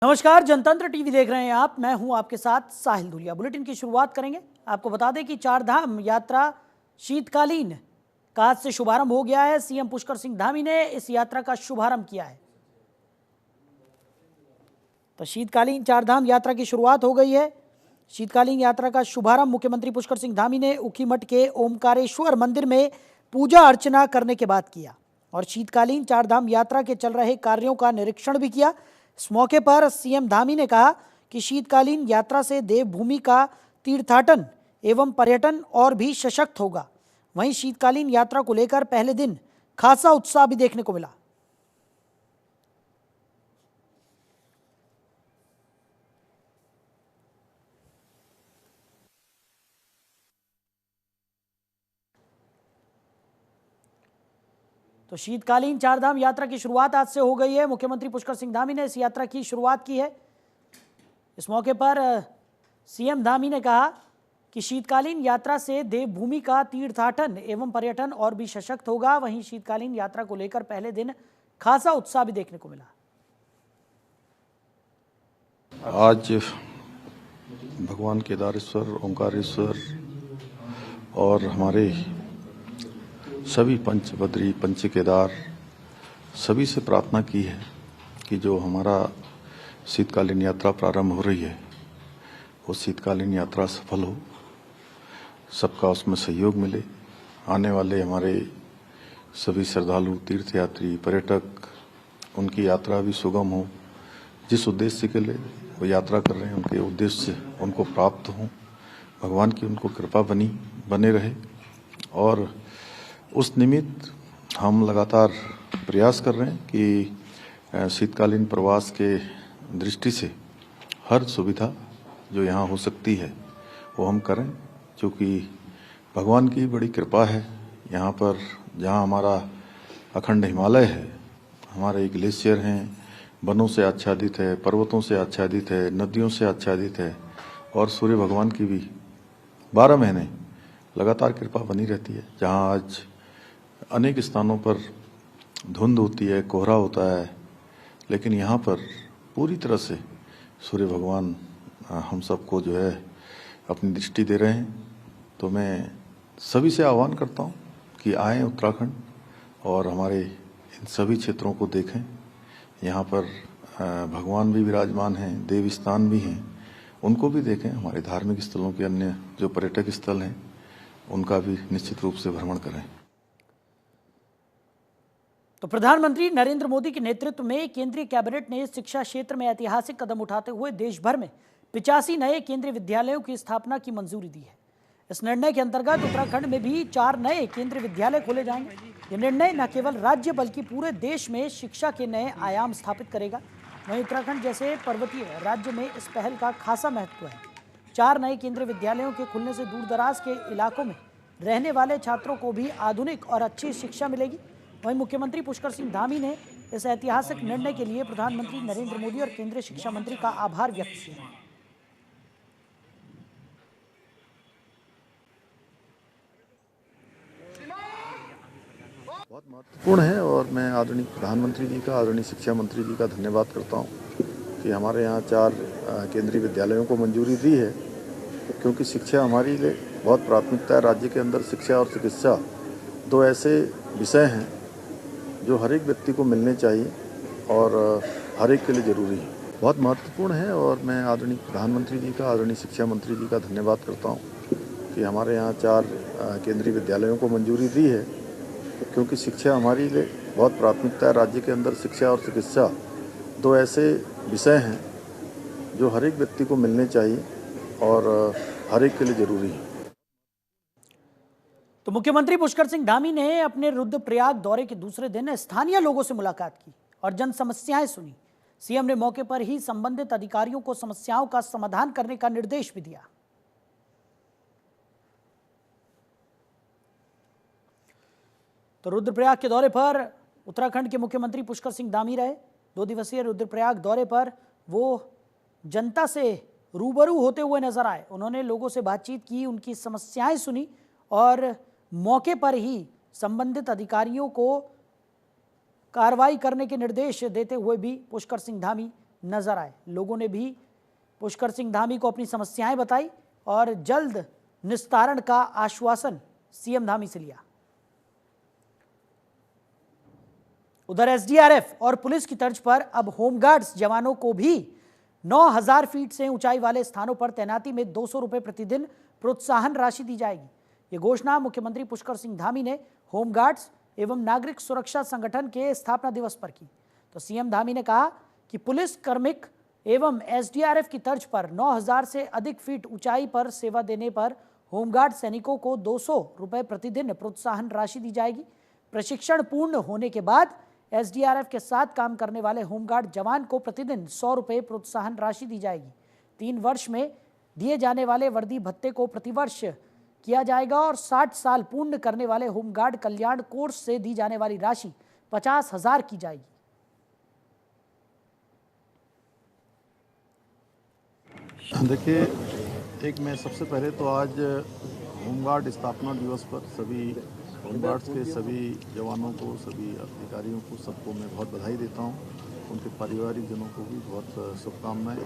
नमस्कार, जनतंत्र टीवी देख रहे हैं आप। मैं हूं आपके साथ साहिल धुलिया। बुलेटिन की शुरुआत करेंगे। आपको बता दें कि चार धाम यात्रा शीतकालीन का आज से शुभारंभ हो गया है। सीएम पुष्कर सिंह धामी ने इस यात्रा का शुभारंभ किया है। तो शीतकालीन चार धाम यात्रा की शुरुआत हो गई है। शीतकालीन यात्रा का शुभारंभ मुख्यमंत्री पुष्कर सिंह धामी ने ऊखीमठ के ओमकारेश्वर मंदिर में पूजा अर्चना करने के बाद किया और शीतकालीन चार धाम यात्रा के चल रहे कार्यों का निरीक्षण भी किया। इस मौके पर सीएम धामी ने कहा कि शीतकालीन यात्रा से देवभूमि का तीर्थाटन एवं पर्यटन और भी सशक्त होगा। वहीं शीतकालीन यात्रा को लेकर पहले दिन खासा उत्साह भी देखने को मिला। तो शीतकालीन चारधाम यात्रा की शुरुआत आज से हो गई है। मुख्यमंत्री पुष्कर सिंह धामी ने इस यात्रा की शुरुआत की है। इस मौके पर सीएम धामी ने कहा कि शीतकालीन यात्रा से देवभूमि का तीर्थाटन एवं पर्यटन और भी सशक्त होगा। वहीं शीतकालीन यात्रा को लेकर पहले दिन खासा उत्साह भी देखने को मिला। आज भगवान केदारेश्वर, ओंकारेश्वर और हमारे सभी पंच बद्री, पंच केदार सभी से प्रार्थना की है कि जो हमारा शीतकालीन यात्रा प्रारंभ हो रही है वो शीतकालीन यात्रा सफल हो, सबका उसमें सहयोग मिले। आने वाले हमारे सभी श्रद्धालु, तीर्थयात्री, पर्यटक, उनकी यात्रा भी सुगम हो। जिस उद्देश्य के लिए वो यात्रा कर रहे हैं उनके उद्देश्य उनको प्राप्त हों, भगवान की उनको कृपा बने रहे। और उस निमित्त हम लगातार प्रयास कर रहे हैं कि शीतकालीन प्रवास के दृष्टि से हर सुविधा जो यहाँ हो सकती है वो हम करें, क्योंकि भगवान की बड़ी कृपा है। यहाँ पर जहाँ हमारा अखंड हिमालय है, हमारे ग्लेशियर हैं, वनों से आच्छादित है, पर्वतों से आच्छादित है, नदियों से आच्छादित है और सूर्य भगवान की भी 12 महीने लगातार कृपा बनी रहती है। जहाँ आज अनेक स्थानों पर धुंध होती है, कोहरा होता है, लेकिन यहाँ पर पूरी तरह से सूर्य भगवान हम सबको जो है अपनी दृष्टि दे रहे हैं। तो मैं सभी से आह्वान करता हूँ कि आएँ उत्तराखंड और हमारे इन सभी क्षेत्रों को देखें। यहाँ पर भगवान भी विराजमान हैं, देव स्थान भी हैं, उनको भी देखें। हमारे धार्मिक स्थलों के अन्य जो पर्यटक स्थल हैं उनका भी निश्चित रूप से भ्रमण करें। तो प्रधानमंत्री नरेंद्र मोदी के नेतृत्व में केंद्रीय कैबिनेट ने शिक्षा क्षेत्र में ऐतिहासिक कदम उठाते हुए देश भर में 85 नए केंद्रीय विद्यालयों की स्थापना की मंजूरी दी है। इस निर्णय के अंतर्गत उत्तराखंड में भी 4 नए केंद्रीय विद्यालय खोले जाएंगे। यह निर्णय न केवल राज्य बल्कि पूरे देश में शिक्षा के नए आयाम स्थापित करेगा। वहीं उत्तराखंड जैसे पर्वतीय राज्य में इस पहल का खासा महत्व है। 4 नए केंद्रीय विद्यालयों के खुलने से दूर दराज के इलाकों में रहने वाले छात्रों को भी आधुनिक और अच्छी शिक्षा मिलेगी। वहीं मुख्यमंत्री पुष्कर सिंह धामी ने इस ऐतिहासिक निर्णय के लिए प्रधानमंत्री नरेंद्र मोदी और केंद्रीय शिक्षा मंत्री का आभार व्यक्त किया। बहुत महत्वपूर्ण है और मैं आदरणीय प्रधानमंत्री जी का, आदरणीय शिक्षा मंत्री जी का धन्यवाद करता हूं कि हमारे यहाँ 4 केंद्रीय विद्यालयों को मंजूरी दी है, क्योंकि शिक्षा हमारे लिए बहुत प्राथमिकता है। राज्य के अंदर शिक्षा और चिकित्सा 2 ऐसे विषय हैं जो हर एक व्यक्ति को मिलने चाहिए और हर एक के लिए ज़रूरी है, बहुत महत्वपूर्ण है। और मैं आदरणीय प्रधानमंत्री जी का, आदरणीय शिक्षा मंत्री जी का धन्यवाद करता हूँ कि हमारे यहाँ 4 केंद्रीय विद्यालयों को मंजूरी दी है, क्योंकि शिक्षा हमारे लिए बहुत प्राथमिकता है। राज्य के अंदर शिक्षा और चिकित्सा 2 ऐसे विषय हैं जो हर एक व्यक्ति को मिलने चाहिए और हर एक के लिए ज़रूरी है। तो मुख्यमंत्री पुष्कर सिंह धामी ने अपने रुद्रप्रयाग दौरे के दूसरे दिन स्थानीय लोगों से मुलाकात की और जन समस्याएं सुनी। सीएम ने मौके पर ही संबंधित अधिकारियों को समस्याओं का समाधान करने का निर्देश भी दिया। तो रुद्रप्रयाग के दौरे पर उत्तराखंड के मुख्यमंत्री पुष्कर सिंह धामी रहे। 2 दिवसीय रुद्रप्रयाग दौरे पर वो जनता से रूबरू होते हुए नजर आए। उन्होंने लोगों से बातचीत की, उनकी समस्याएं सुनी और मौके पर ही संबंधित अधिकारियों को कार्रवाई करने के निर्देश देते हुए भी पुष्कर सिंह धामी नजर आए। लोगों ने भी पुष्कर सिंह धामी को अपनी समस्याएं बताई और जल्द निस्तारण का आश्वासन सीएम धामी से लिया। उधर एसडीआरएफ और पुलिस की तर्ज पर अब होमगार्ड्स जवानों को भी 9000 फीट से ऊंचाई वाले स्थानों पर तैनाती में 200 रुपए प्रतिदिन प्रोत्साहन राशि दी जाएगी। ये घोषणा मुख्यमंत्री पुष्कर सिंह धामी ने होमगार्ड्स एवं नागरिक सुरक्षा संगठन के स्थापना दिवस पर की। तो सीएम धामी ने कहा कि पुलिस कार्मिक एवं एसडीआरएफ की तर्ज पर 9000 से अधिक फीट ऊंचाई पर सेवा देने पर होमगार्ड सैनिकों को 200 रुपए प्रतिदिन प्रोत्साहन राशि दी जाएगी। प्रशिक्षण पूर्ण होने के बाद एसडीआरएफ के साथ काम करने वाले होमगार्ड जवान को प्रतिदिन 100 रुपए प्रोत्साहन राशि दी जाएगी। 3 वर्ष में दिए जाने वाले वर्दी भत्ते को प्रतिवर्ष किया जाएगा और 60 साल पूर्ण करने वाले होमगार्ड कल्याण कोर्स से दी जाने वाली राशि 50,000 की जाएगी। देखिए, एक मैं सबसे पहले तो आज होमगार्ड स्थापना दिवस पर सभी होमगार्ड्स के सभी जवानों को, सभी अधिकारियों को, सबको मैं बहुत बधाई देता हूं। उनके पारिवारिक जनों को भी बहुत शुभकामनाएं।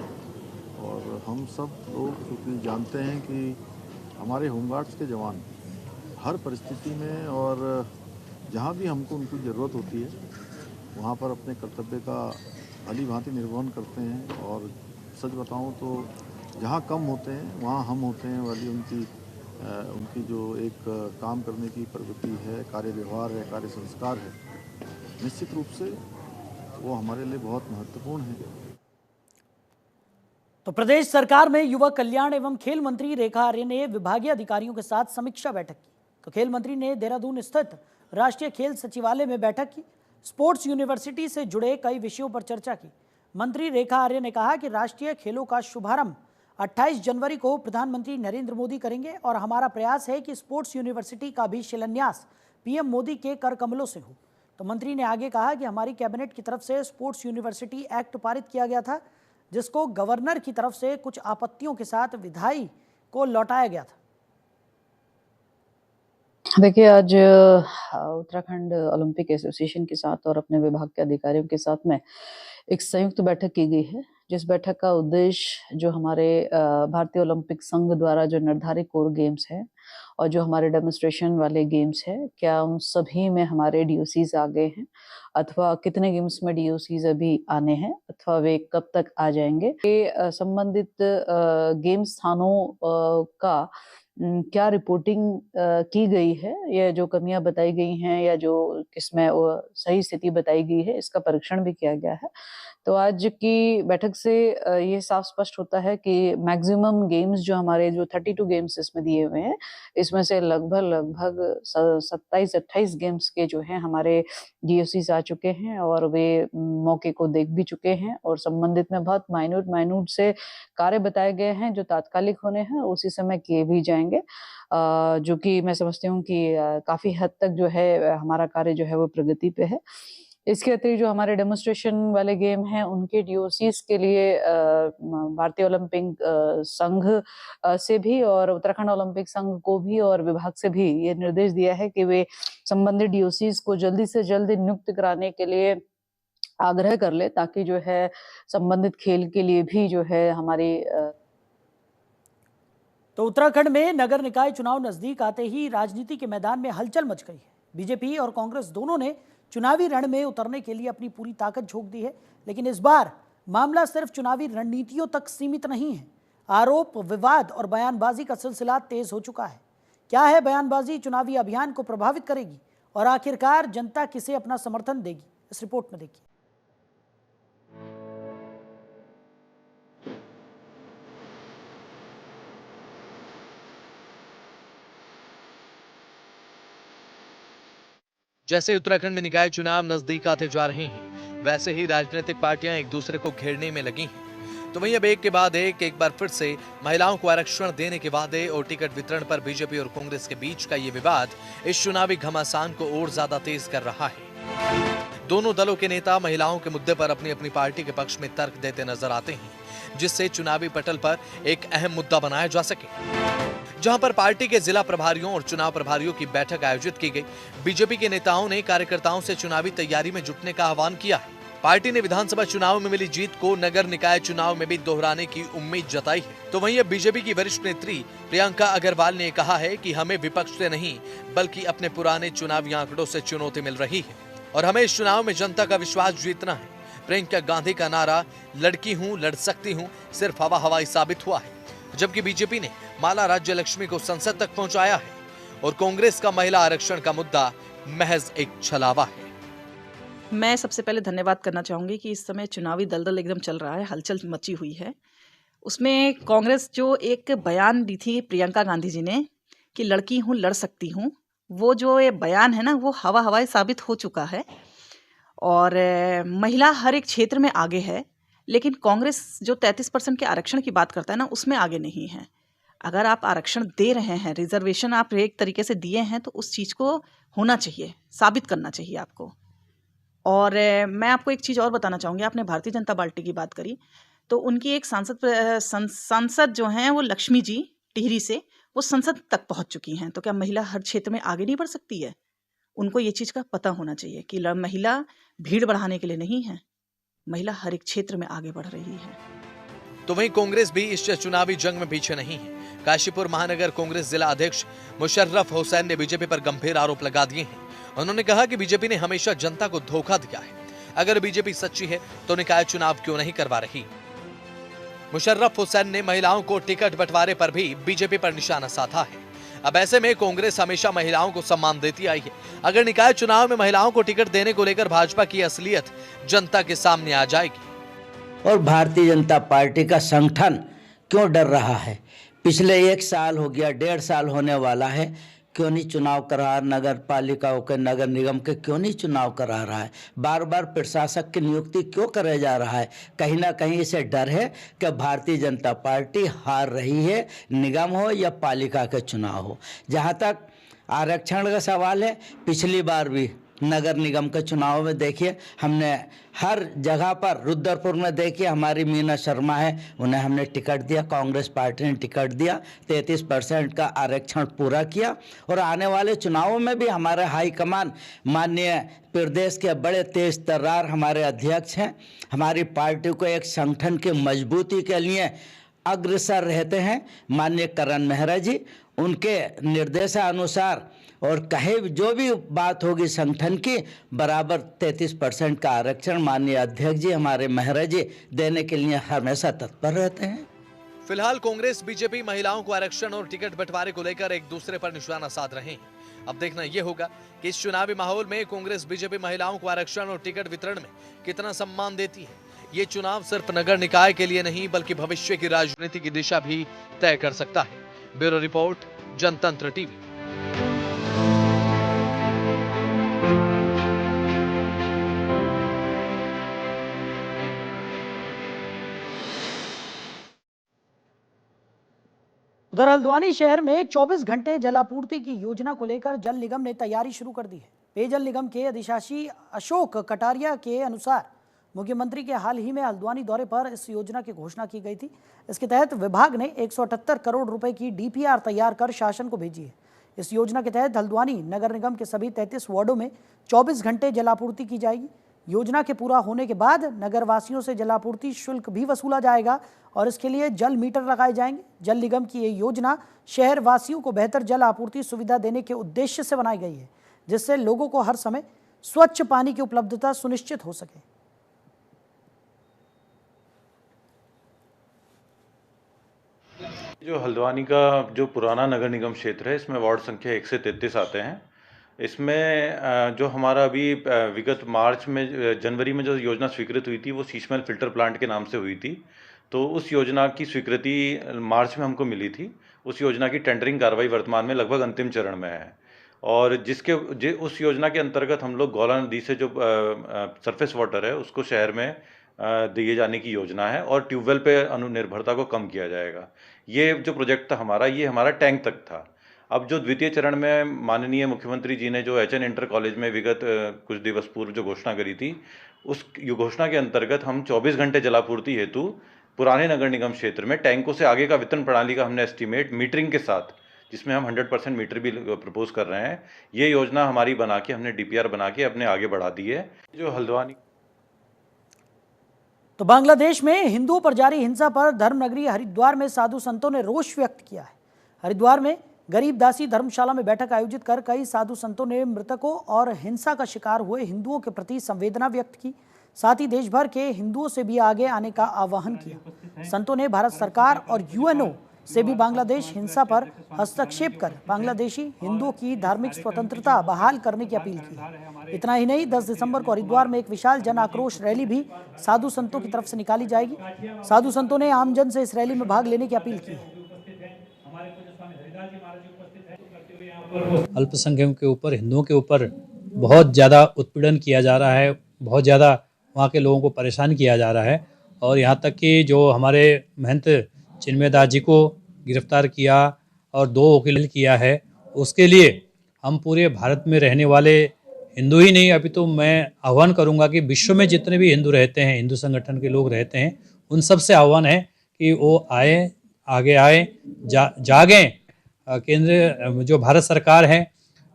और हम सब लोग क्योंकि जानते हैं कि हमारे होमगार्ड्स के जवान हर परिस्थिति में और जहां भी हमको उनकी ज़रूरत होती है वहां पर अपने कर्तव्य का भली भांति निर्वहन करते हैं। और सच बताऊं तो जहां कम होते हैं वहां हम होते हैं वाली उनकी जो एक काम करने की प्रवृत्ति है, कार्य व्यवहार है, कार्य संस्कार है, निश्चित रूप से वो हमारे लिए बहुत महत्वपूर्ण है। तो प्रदेश सरकार में युवा कल्याण एवं खेल मंत्री रेखा आर्य ने विभागीय अधिकारियों के साथ समीक्षा बैठक की। तो खेल मंत्री ने देहरादून स्थित राष्ट्रीय खेल सचिवालय में बैठक की। स्पोर्ट्स यूनिवर्सिटी से जुड़े कई विषयों पर चर्चा की। मंत्री रेखा आर्य ने कहा कि राष्ट्रीय खेलों का शुभारंभ 28 जनवरी को प्रधानमंत्री नरेंद्र मोदी करेंगे और हमारा प्रयास है कि स्पोर्ट्स यूनिवर्सिटी का भी शिलान्यास पीएम मोदी के कर कमलों से हो। तो मंत्री ने आगे कहा कि हमारी कैबिनेट की तरफ से स्पोर्ट्स यूनिवर्सिटी एक्ट पारित किया गया था, जिसको गवर्नर की तरफ से कुछ आपत्तियों के साथ विधायी को लौटाया गया था। देखिए, आज उत्तराखंड ओलंपिक एसोसिएशन के साथ और अपने विभाग के अधिकारियों के साथ में एक संयुक्त बैठक की गई है, जिस बैठक का उद्देश्य जो हमारे भारतीय ओलंपिक संघ द्वारा जो निर्धारित कोर गेम्स है और जो हमारे डेमोन्स्ट्रेशन वाले गेम्स है, क्या उन सभी में हमारे डीओसीज आ गए हैं अथवा कितने गेम्स में डीओसीज अभी आने हैं अथवा वे कब तक आ जाएंगे। ये संबंधित गेम स्थानों का क्या रिपोर्टिंग की गई है, या जो कमियां बताई गई हैं या जो किसमें सही स्थिति बताई गई है, इसका परीक्षण भी किया गया है। तो आज की बैठक से ये साफ स्पष्ट होता है कि मैक्सिमम गेम्स जो हमारे जो 32 गेम्स इसमें दिए हुए हैं, इसमें से लगभग 27-28 गेम्स के जो हैं हमारे डीओसीज आ चुके हैं और वे मौके को देख भी चुके हैं और संबंधित में बहुत माइन्यूट से कार्य बताए गए हैं जो तात्कालिक होने हैं, उसी समय किए भी जाएंगे, जो कि मैं समझती हूँ कि काफी हद तक जो है हमारा कार्य जो है वो प्रगति पे है। इसके अतिरिक्त जो हमारे डेमोन्स्ट्रेशन वाले गेम हैं उनके डीओसीज के लिए भारतीय ओलंपिक संघ से भी और उत्तराखंड ओलंपिक संघ को भी और विभाग से भी ये निर्देश दिया है कि वे संबंधित डीओसीज को जल्दी से जल्द नियुक्त कराने के लिए आग्रह कर ले, ताकि जो है संबंधित खेल के लिए भी जो है हमारी तो उत्तराखंड में नगर निकाय चुनाव नजदीक आते ही राजनीति के मैदान में हलचल मच गई है। बीजेपी और कांग्रेस दोनों ने चुनावी रण में उतरने के लिए अपनी पूरी ताकत झोंक दी है, लेकिन इस बार मामला सिर्फ चुनावी रणनीतियों तक सीमित नहीं है। आरोप, विवाद और बयानबाजी का सिलसिला तेज हो चुका है। क्या है बयानबाजी चुनावी अभियान को प्रभावित करेगी और आखिरकार जनता किसे अपना समर्थन देगी, इस रिपोर्ट में देखिए। जैसे उत्तराखंड में निकाय चुनाव नजदीक आते जा रहे हैं, वैसे ही राजनीतिक पार्टियां एक दूसरे को घेरने में लगी हैं। तो वहीं अब एक के बाद एक बार फिर से महिलाओं को आरक्षण देने के वादे और टिकट वितरण पर बीजेपी और कांग्रेस के बीच का ये विवाद इस चुनावी घमासान को और ज्यादा तेज कर रहा है। दोनों दलों के नेता महिलाओं के मुद्दे पर अपनी अपनी पार्टी के पक्ष में तर्क देते नजर आते हैं, जिससे चुनावी पटल पर एक अहम मुद्दा बनाया जा सके। जहां पर पार्टी के जिला प्रभारियों और चुनाव प्रभारियों की बैठक आयोजित की गई। बीजेपी के नेताओं ने कार्यकर्ताओं से चुनावी तैयारी में जुटने का आह्वान किया है। पार्टी ने विधानसभा चुनाव में मिली जीत को नगर निकाय चुनाव में भी दोहराने की उम्मीद जताई है। तो वहीं अब बीजेपी की वरिष्ठ नेत्री प्रियंका अग्रवाल ने कहा है कि हमें विपक्ष से नहीं बल्कि अपने पुराने चुनावी आंकड़ों से चुनौती मिल रही है और हमें इस चुनाव में जनता का विश्वास जीतना है। प्रियंका गांधी का नारा लड़की हूं लड़ सकती हूं सिर्फ हवाई साबित हुआ है, जबकि बीजेपी ने माला राज्य लक्ष्मी को संसद तक पहुंचाया है और कांग्रेस का महिला आरक्षण का मुद्दा महज एक छलावा है। मैं सबसे पहले धन्यवाद करना चाहूँगी कि इस समय चुनावी दलदल एकदम चल रहा है, हलचल मची हुई है। उसमें कांग्रेस जो एक बयान दी थी प्रियंका गांधी जी ने कि लड़की हूँ लड़ सकती हूँ, वो जो ये बयान है ना वो हवाई साबित हो चुका है और महिला हर एक क्षेत्र में आगे है, लेकिन कांग्रेस जो 33% के आरक्षण की बात करता है ना उसमें आगे नहीं है। अगर आप आरक्षण दे रहे हैं, रिजर्वेशन आप एक तरीके से दिए हैं, तो उस चीज़ को होना चाहिए, साबित करना चाहिए आपको। और मैं आपको एक चीज़ और बताना चाहूँगी, आपने भारतीय जनता पार्टी की बात करी, तो उनकी एक सांसद जो हैं वो लक्ष्मी जी टिहरी से, वो संसद तक पहुँच चुकी हैं। तो क्या महिला हर क्षेत्र में आगे नहीं बढ़ सकती है? उनको ये चीज़ का पता होना चाहिए कि महिला भीड़ बढ़ाने के लिए नहीं है, महिला हर एक क्षेत्र में आगे बढ़ रही है। तो वहीं कांग्रेस भी इस चुनावी जंग में पीछे नहीं है। काशीपुर महानगर कांग्रेस जिला अध्यक्ष मुशर्रफ हुसैन ने बीजेपी पर गंभीर आरोप लगा दिए हैं। उन्होंने कहा कि बीजेपी ने हमेशा जनता को धोखा दिया है। अगर बीजेपी सच्ची है तो निकाय चुनाव क्यों नहीं करवा रही? मुशर्रफ हुसैन ने महिलाओं को टिकट बंटवारे पर भी बीजेपी पर निशाना साधा है। अब ऐसे में कांग्रेस हमेशा महिलाओं को सम्मान देती आई है। अगर निकाय चुनाव में महिलाओं को टिकट देने को लेकर भाजपा की असलियत जनता के सामने आ जाएगी। और भारतीय जनता पार्टी का संगठन क्यों डर रहा है? पिछले 1 साल हो गया, 1.5 साल होने वाला है, क्यों नहीं चुनाव करा? नगर पालिकाओं के, नगर निगम के क्यों नहीं चुनाव करा रहा है? बार बार प्रशासक की नियुक्ति क्यों करे जा रहा है? कहीं ना कहीं इसे डर है कि भारतीय जनता पार्टी हार रही है, निगम हो या पालिका के चुनाव हो। जहाँ तक आरक्षण का सवाल है, पिछली बार भी नगर निगम के चुनाव में देखिए, हमने हर जगह पर, रुद्रपुर में देखिए हमारी मीना शर्मा है, उन्हें हमने टिकट दिया, कांग्रेस पार्टी ने टिकट दिया, 33% का आरक्षण पूरा किया। और आने वाले चुनावों में भी हमारे हाईकमान, माननीय प्रदेश के बड़े तेज तर्रार हमारे अध्यक्ष हैं, हमारी पार्टी को एक संगठन की मजबूती के लिए अग्रसर रहते हैं माननीय करण मेहरा जी। उनके निर्देशानुसार और कहे जो भी बात होगी संगठन की, बराबर 33% का आरक्षण माननीय अध्यक्ष जी हमारे मेहरा जी देने के लिए हमेशा तत्पर रहते हैं। फिलहाल कांग्रेस बीजेपी महिलाओं को आरक्षण और टिकट बंटवारे को लेकर एक दूसरे पर निशाना साध रहे हैं। अब देखना यह होगा कि इस चुनावी माहौल में कांग्रेस बीजेपी महिलाओं को आरक्षण और टिकट वितरण में कितना सम्मान देती है। ये चुनाव सिर्फ नगर निकाय के लिए नहीं बल्कि भविष्य की राजनीति की दिशा भी तय कर सकता है। ब्यूरो रिपोर्ट, जनतंत्र टीवी। उधर हल्द्वानी शहर में 24 घंटे जलापूर्ति की योजना को लेकर जल निगम ने तैयारी शुरू कर दी है। पेयजल निगम के अधिशासी अशोक कटारिया के अनुसार मुख्यमंत्री के हाल ही में हल्द्वानी दौरे पर इस योजना की घोषणा की गई थी। इसके तहत विभाग ने 178 करोड़ रुपए की डीपीआर तैयार कर शासन को भेजी है। इस योजना के तहत हल्द्वानी नगर निगम के सभी 33 वार्डों में 24 घंटे जलापूर्ति की जाएगी। योजना के पूरा होने के बाद नगरवासियों से जलापूर्ति शुल्क भी वसूला जाएगा और इसके लिए जल मीटर लगाए जाएंगे। जल निगम की ये योजना शहर वासियों को बेहतर जल आपूर्ति सुविधा देने के उद्देश्य से बनाई गई है, जिससे लोगों को हर समय स्वच्छ पानी की उपलब्धता सुनिश्चित हो सके। जो हल्द्वानी का जो पुराना नगर निगम क्षेत्र है, इसमें वार्ड संख्या 1 से 33 आते हैं। इसमें जो हमारा अभी विगत जनवरी में जो योजना स्वीकृत हुई थी, वो शीशमहल फिल्टर प्लांट के नाम से हुई थी। तो उस योजना की स्वीकृति मार्च में हमको मिली थी। उस योजना की टेंडरिंग कार्रवाई वर्तमान में लगभग अंतिम चरण में है और उस योजना के अंतर्गत हम लोग गौला नदी से जो सरफेस वाटर है उसको शहर में दिए जाने की योजना है और ट्यूबवेल पे अनुनिर्भरता को कम किया जाएगा। ये जो प्रोजेक्ट था हमारा, ये हमारा टैंक तक था। अब जो द्वितीय चरण में माननीय मुख्यमंत्री जी ने जो HN इंटर कॉलेज में विगत कुछ दिवस पूर्व जो घोषणा करी थी, उस घोषणा के अंतर्गत हम 24 घंटे जलापूर्ति हेतु पुराने नगर निगम क्षेत्र में टैंकों से आगे का वितरण प्रणाली का हमने एस्टीमेट मीटरिंग के साथ, जिसमें हम 100% मीटर भी प्रपोज कर रहे हैं, ये योजना हमारी बना के हमने DPR बना के अपने आगे बढ़ा दी है। जो हल्द्वानी तो बांग्लादेश में हिंदुओं पर जारी हिंसा पर धर्मनगरी हरिद्वार में साधु संतों ने रोष व्यक्त किया है। हरिद्वार में गरीब दासी धर्मशाला में बैठक आयोजित कर कई साधु संतों ने मृतकों और हिंसा का शिकार हुए हिंदुओं के प्रति संवेदना व्यक्त की। साथ ही देश भर के हिंदुओं से भी आगे आने का आह्वान किया। संतों ने भारत सरकार और यूएनओ से भी बांग्लादेश हिंसा पर हस्तक्षेप कर बांग्लादेशी हिंदुओं की धार्मिक स्वतंत्रता बहाल करने की अपील की। इतना ही नहीं, 10 दिसंबर को हरिद्वार में एक विशाल जन आक्रोश रैली भी साधु संतों की तरफ से निकाली जाएगी। साधु संतों ने आमजन से इस रैली में भाग लेने की अपील की है। अल्पसंख्यकों के ऊपर, हिंदुओं के ऊपर बहुत ज़्यादा उत्पीड़न किया जा रहा है, बहुत ज़्यादा वहाँ के लोगों को परेशान किया जा रहा है। और यहाँ तक कि जो हमारे महंत चिन्मय दास जी को गिरफ्तार किया और 2 वकील किया है, उसके लिए हम पूरे भारत में रहने वाले हिंदू ही नहीं, अभी तो मैं आह्वान करूँगा कि विश्व में जितने भी हिंदू रहते हैं, हिंदू संगठन के लोग रहते हैं, उन सब से आह्वान है कि वो आए, आगे आए, जागें। केंद्र जो भारत सरकार है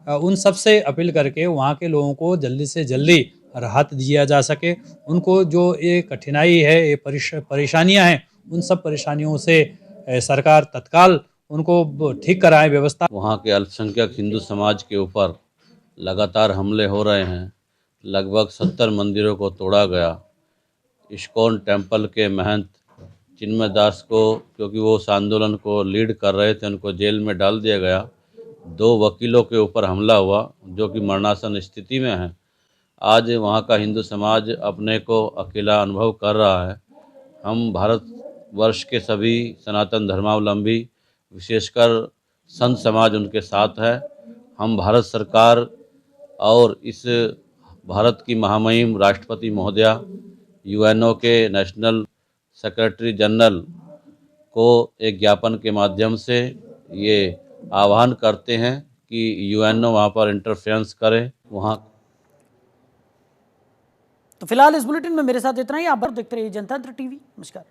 उन सब से अपील करके वहाँ के लोगों को जल्दी से जल्दी राहत दिया जा सके। उनको जो ये कठिनाई है, ये परेशानियाँ हैं, उन सब परेशानियों से सरकार तत्काल उनको ठीक कराए व्यवस्था। वहाँ के अल्पसंख्यक हिंदू समाज के ऊपर लगातार हमले हो रहे हैं। लगभग 70 मंदिरों को तोड़ा गया। इस्कॉन टेम्पल के महंत चिन्मय दास को, क्योंकि वो उस आंदोलन को लीड कर रहे थे, उनको जेल में डाल दिया गया। 2 वकीलों के ऊपर हमला हुआ जो कि मरणासन स्थिति में है। आज वहाँ का हिंदू समाज अपने को अकेला अनुभव कर रहा है। हम भारतवर्ष के सभी सनातन धर्मावलंबी, विशेषकर संत समाज उनके साथ है। हम भारत सरकार और इस भारत की महामहिम राष्ट्रपति महोदया, यूएनओ के नेशनल सेक्रेटरी जनरल को एक ज्ञापन के माध्यम से ये आह्वान करते हैं कि यूएनओ वहाँ पर इंटरफेरेंस करे। वहाँ तो फिलहाल इस बुलेटिन में मेरे साथ इतना ही। आप देखते रहिए जनतंत्र टीवी। नमस्कार।